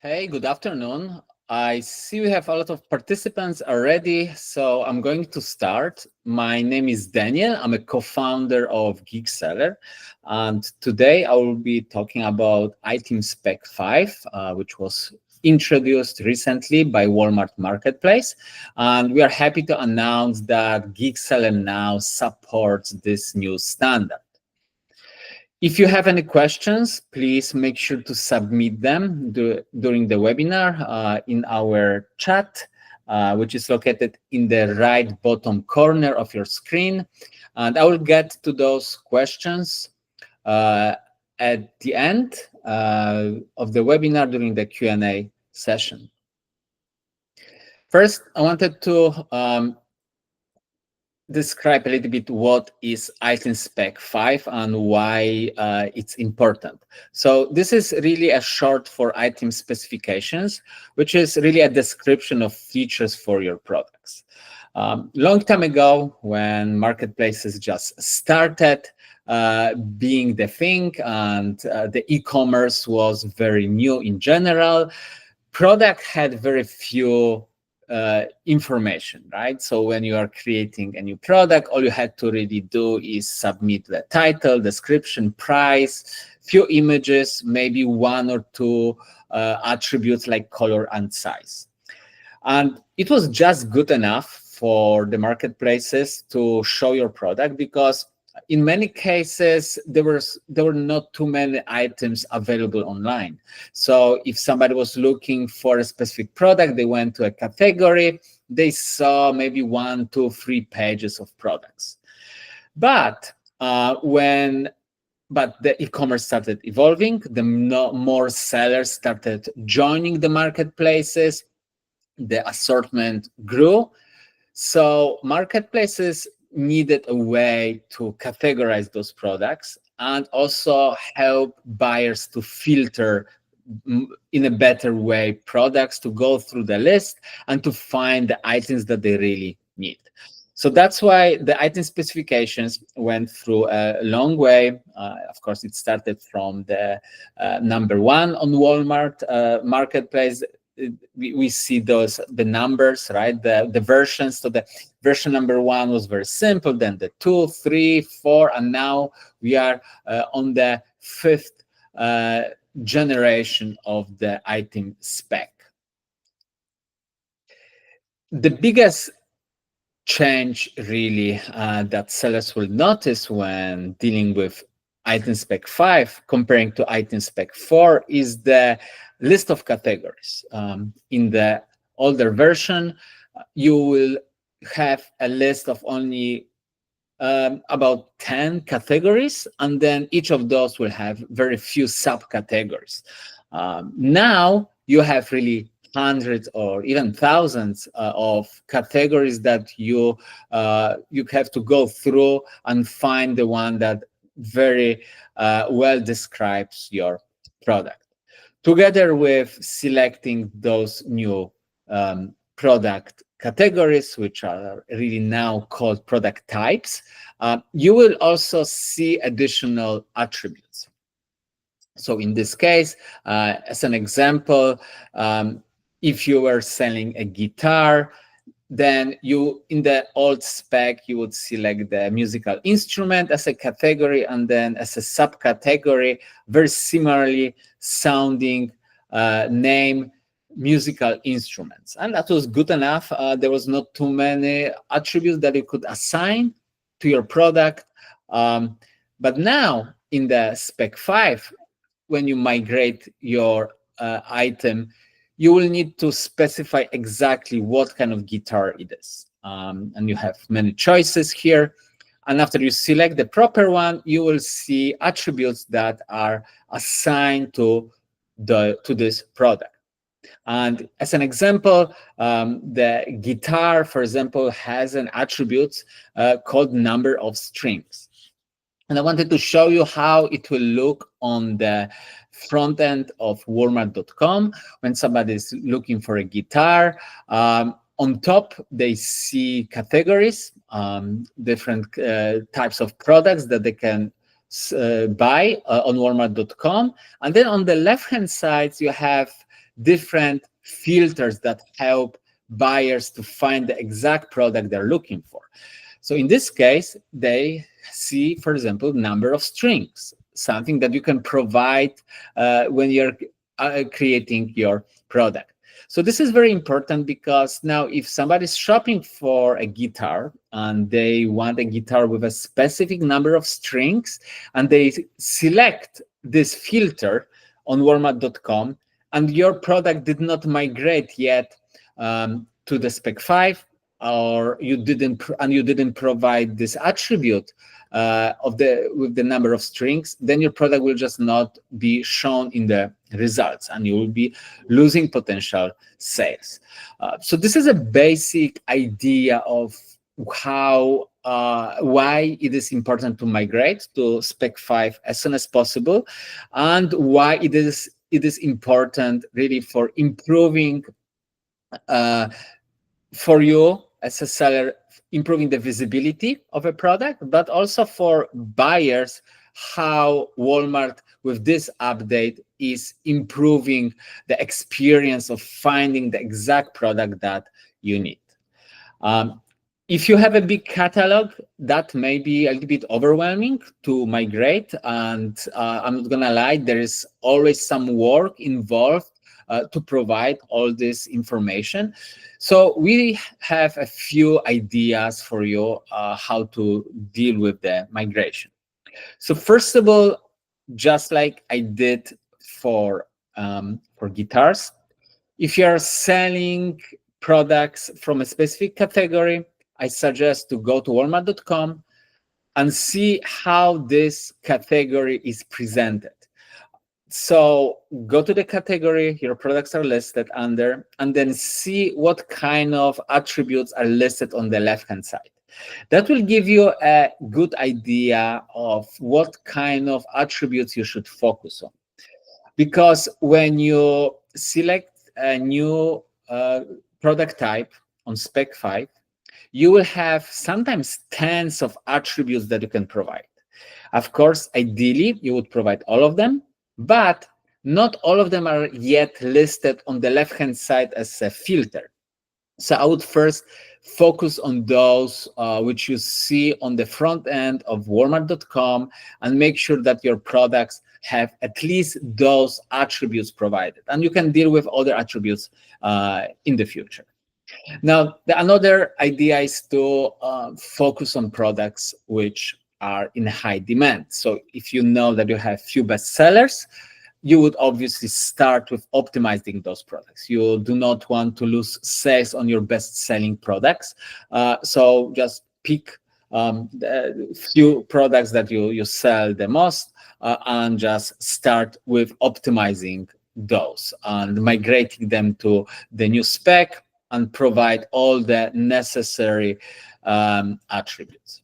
Hey, good afternoon. I see we have a lot of participants already, so I'm going to start. My name is Daniel. I'm a co-founder of GeekSeller, and today I will be talking about item Spec 5, which was introduced recently by Walmart Marketplace. And we are happy to announce that GeekSeller now supports this new standard. If you have any questions, please make sure to submit them during the webinar in our chat, which is located in the right bottom corner of your screen. And I will get to those questions at the end of the webinar during the Q&A session. First, I wanted to describe a little bit what is item spec 5 and why it's important. So this is really a short for item specifications, which is really a description of features for your products. Long time ago, when marketplaces just started being the thing and the e-commerce was very new in general, product had very few information, right? So when you are creating a new product, all you had to really do is submit the title, description, price, few images, maybe one or two attributes like color and size. And it was just good enough for the marketplaces to show your product because in many cases, there were not too many items available online. So if somebody was looking for a specific product, they went to a category, they saw maybe 1, 2, 3 pages of products. But the e-commerce started evolving, the more sellers started joining the marketplaces, the assortment grew. So marketplaces needed a way to categorize those products and also help buyers to filter in a better way products, to go through the list and to find the items that they really need. So that's why the item specifications went through a long way. Of course, it started from the number 1 on Walmart marketplace. We see the numbers, right? The versions. So the version number 1 was very simple, then the 2, 3, 4, and now we are on the 5th generation of the item spec. The biggest change really that sellers will notice when dealing with item spec 5 comparing to item spec 4 is the list of categories. In the older version, you will have a list of only about 10 categories, and then each of those will have very few subcategories. Now you have really hundreds or even thousands of categories that you have to go through and find the one that very well describes your product. Together with selecting those new product categories, which are really now called product types, you will also see additional attributes. So in this case, as an example, if you were selling a guitar, then in the old spec, you would select the musical instrument as a category, and then as a subcategory, very similarly sounding name, musical instruments. And that was good enough. There was not too many attributes that you could assign to your product. But now in the spec 5, when you migrate your item, you will need to specify exactly what kind of guitar it is. And you have many choices here. And after you select the proper one, you will see attributes that are assigned to this product. And as an example, the guitar, for example, has an attribute called number of strings. And I wanted to show you how it will look on the front end of Walmart.com when somebody is looking for a guitar. On top, they see categories, different types of products that they can buy on Walmart.com. And then on the left-hand side, you have different filters that help buyers to find the exact product they're looking for. So in this case, they see, for example, number of strings, something that you can provide when you're creating your product. So this is very important because now if somebody's shopping for a guitar and they want a guitar with a specific number of strings and they select this filter on Walmart.com and your product did not migrate yet to the Spec 5, or you didn't provide this attribute with the number of strings, then your product will just not be shown in the results and you will be losing potential sales. So this is a basic idea of how why it is important to migrate to Spec 5 as soon as possible, and why it is important really for improving for you as a seller, improving the visibility of a product, but also for buyers, how Walmart with this update is improving the experience of finding the exact product that you need. If you have a big catalog, that may be a little bit overwhelming to migrate, and I'm not gonna lie, there is always some work involved to provide all this information. So we have a few ideas for you how to deal with the migration. So first of all, just like I did for guitars, if you are selling products from a specific category, I suggest to go to Walmart.com and see how this category is presented. So go to the category your products are listed under, and then see what kind of attributes are listed on the left-hand side. That will give you a good idea of what kind of attributes you should focus on. Because when you select a new product type on Spec 5, you will have sometimes tens of attributes that you can provide. Of course, ideally, you would provide all of them, but not all of them are yet listed on the left-hand side as a filter. So I would first focus on those which you see on the front end of Walmart.com and make sure that your products have at least those attributes provided. And you can deal with other attributes in the future. Now, another idea is to focus on products which are in high demand. So if you know that you have few bestsellers, you would obviously start with optimizing those products. You do not want to lose sales on your best-selling products. So just pick the few products that you sell the most and just start with optimizing those and migrating them to the new spec and provide all the necessary attributes.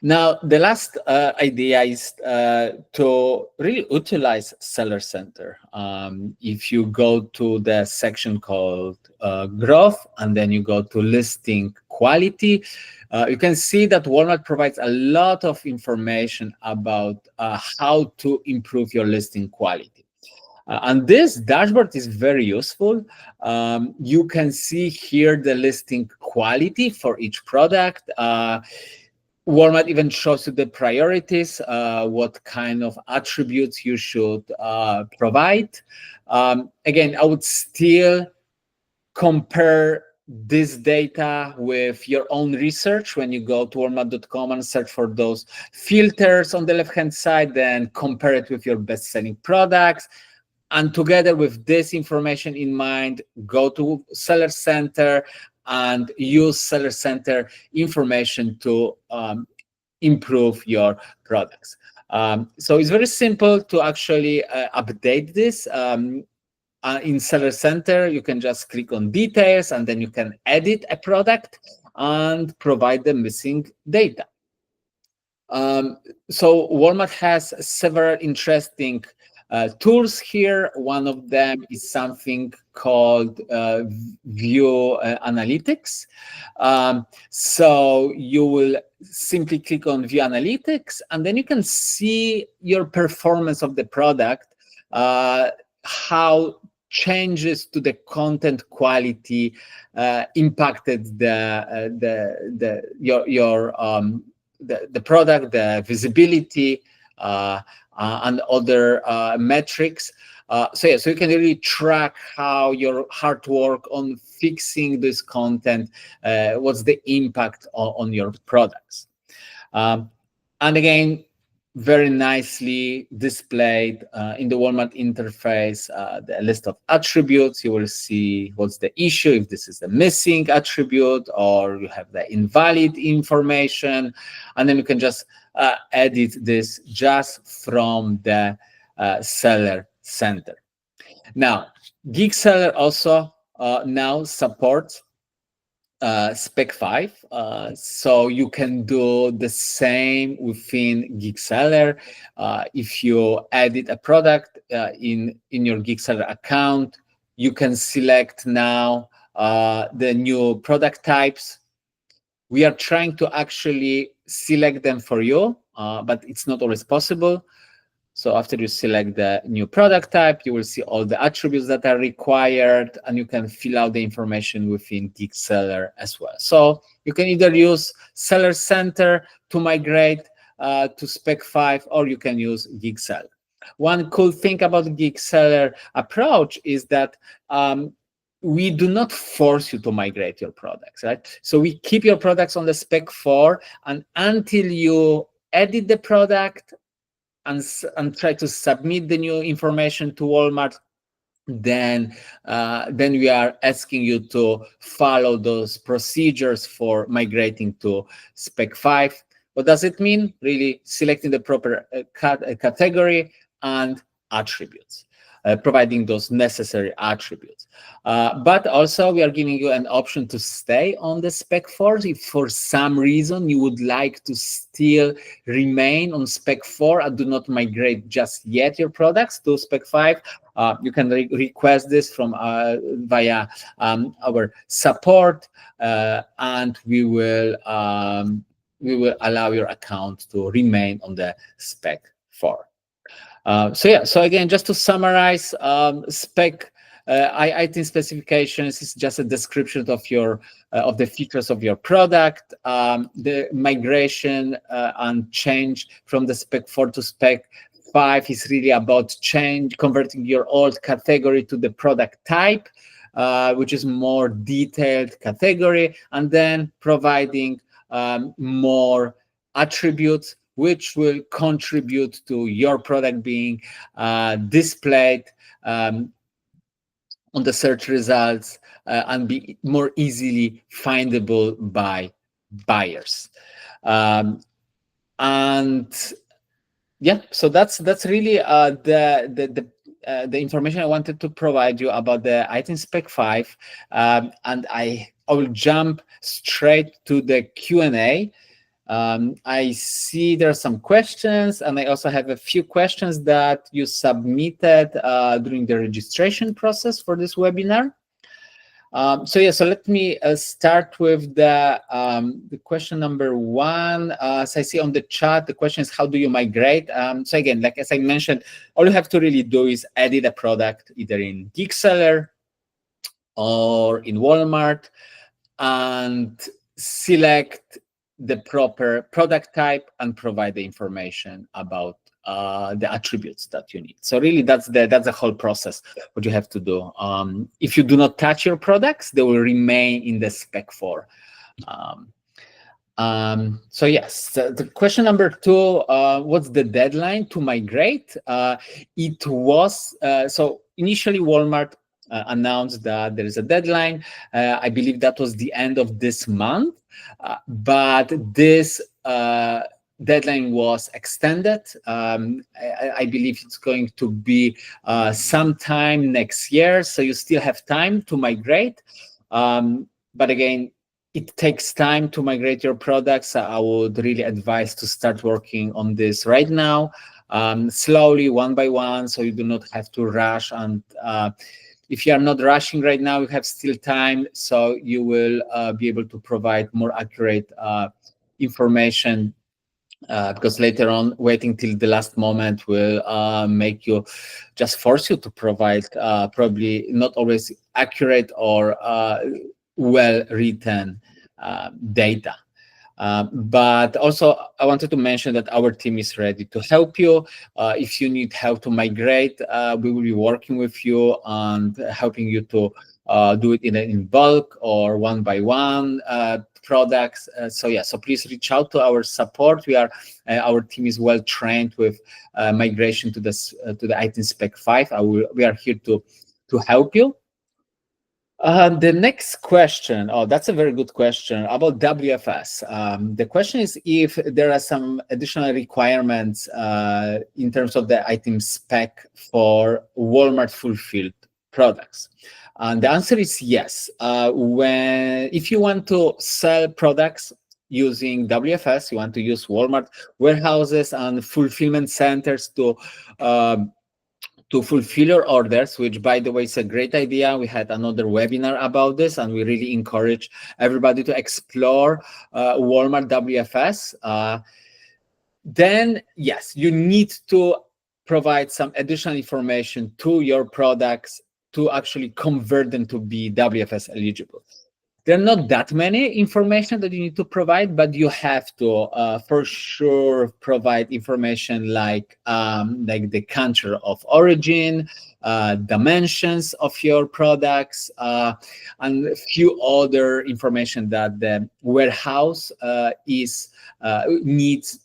Now, the last idea is to really utilize Seller Center. If you go to the section called Growth, and then you go to Listing Quality, you can see that Walmart provides a lot of information about how to improve your listing quality. And this dashboard is very useful. You can see here the listing quality for each product. Walmart even shows you the priorities, what kind of attributes you should provide. Again, I would still compare this data with your own research when you go to Walmart.com and search for those filters on the left-hand side, then compare it with your best-selling products. And together with this information in mind, go to Seller Center and use Seller Center information to improve your products. So it's very simple to actually update this. In Seller Center, you can just click on details and then you can edit a product and provide the missing data. So Walmart has several interesting tools here. One of them is something called View Analytics. So you will simply click on View Analytics, and then you can see your performance of the product how changes to the content quality impacted the product, the visibility, and other metrics. So you can really track how your hard work on fixing this content, what's the impact on your products. And again, very nicely displayed in the Walmart interface, the list of attributes. You will see what's the issue, if this is the missing attribute, or you have the invalid information, and then you can just edit this just from the Seller Center. Now, GeekSeller also now supports Spec 5, so you can do the same within GeekSeller. If you edit a product in your GeekSeller account, you can select now the new product types. We are trying to actually select them for you, but it's not always possible. So after you select the new product type, you will see all the attributes that are required, and you can fill out the information within GeekSeller as well. So you can either use Seller Center to migrate to Spec 5, or you can use GeekSeller. One cool thing about the GeekSeller approach is that we do not force you to migrate your products, right? So we keep your products on the Spec 4, and until you edit the product and try to submit the new information to Walmart, then we are asking you to follow those procedures for migrating to Spec 5. What does it mean? Really selecting the proper category and attributes, providing those necessary attributes. But also we are giving you an option to stay on the Spec 4. If for some reason you would like to still remain on Spec 4 and do not migrate just yet your products to Spec 5, you can request this from via our support, and we will allow your account to remain on the Spec 4. So again, just to summarize, Spec item specifications is just a description of your of the features of your product. The migration and change from the Spec 4 to Spec 5 is really about converting your old category to the product type, which is more detailed category, and then providing more attributes which will contribute to your product being displayed on the search results and be more easily findable by buyers. And yeah, so that's really the information I wanted to provide you about the item Spec 5, and I will jump straight to the Q&A. I see there are some questions, and I also have a few questions that you submitted during the registration process for this webinar. So let me start with the question number 1. So I see on the chat, the question is, how do you migrate? So again, like as I mentioned, all you have to really do is edit a product either in GeekSeller or in Walmart and select the proper product type and provide the information about the attributes that you need. So really, that's the whole process. What you have to do. If you do not touch your products, they will remain in the Spec 4. So yes, the question number 2. What's the deadline to migrate? It was so initially Walmart announced that there is a deadline. I believe that was the end of this month, but this deadline was extended. I believe it's going to be sometime next year, so you still have time to migrate. But again, it takes time to migrate your products. I would really advise to start working on this right now, slowly, one by one, so you do not have to rush. And if you are not rushing right now, you have still time, so you will be able to provide more accurate information because later on, waiting till the last moment will make you just force you to provide probably not always accurate or well written data. But also, I wanted to mention that our team is ready to help you. If you need help to migrate, we will be working with you and helping you to do it in bulk or one by one products. So yeah, so please reach out to our support. Our team is well trained with migration to the item spec 5. We are here to help you. The next question, oh, that's a very good question about WFS. The question is if there are some additional requirements in terms of the item spec for Walmart fulfilled products. And the answer is yes. If you want to sell products using WFS, you want to use Walmart warehouses and fulfillment centers to fulfill your orders, which, by the way, is a great idea. We had another webinar about this, and we really encourage everybody to explore Walmart WFS. Then, yes, you need to provide some additional information to your products to actually convert them to be WFS eligible. There are not that many information that you need to provide, but you have to for sure provide information like the country of origin, dimensions of your products, and a few other information that the warehouse needs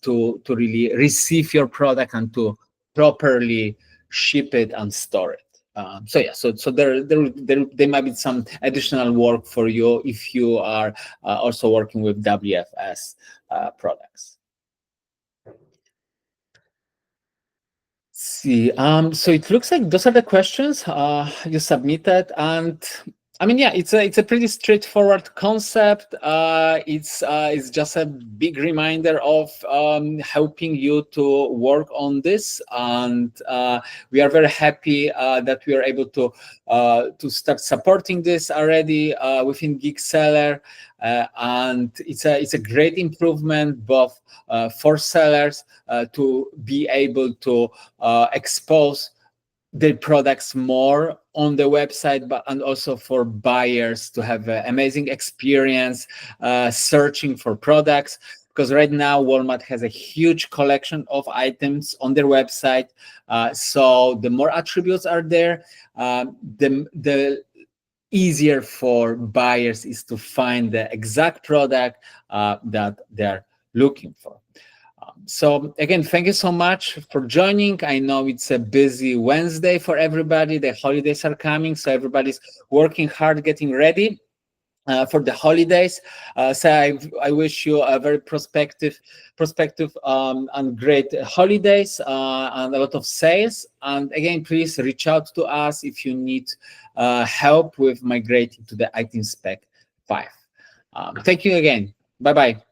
to really receive your product and to properly ship it and store it. So yeah, so there might be some additional work for you if you are also working with WFS products. See, so it looks like those are the questions you submitted, and I mean, yeah, it's a pretty straightforward concept. It's just a big reminder of helping you to work on this, and we are very happy that we are able to start supporting this already within GeekSeller, and it's a great improvement both for sellers to be able to expose their products more on the website, and also for buyers to have an amazing experience searching for products. Because right now Walmart has a huge collection of items on their website, so the more attributes are there, the easier for buyers is to find the exact product that they're looking for. So again, thank you so much for joining. I know it's a busy Wednesday for everybody. The holidays are coming, so everybody's working hard, getting ready for the holidays. So I wish you a very prospective and great holidays and a lot of sales. And again, please reach out to us if you need help with migrating to the item spec 5. Thank you again. Bye-bye.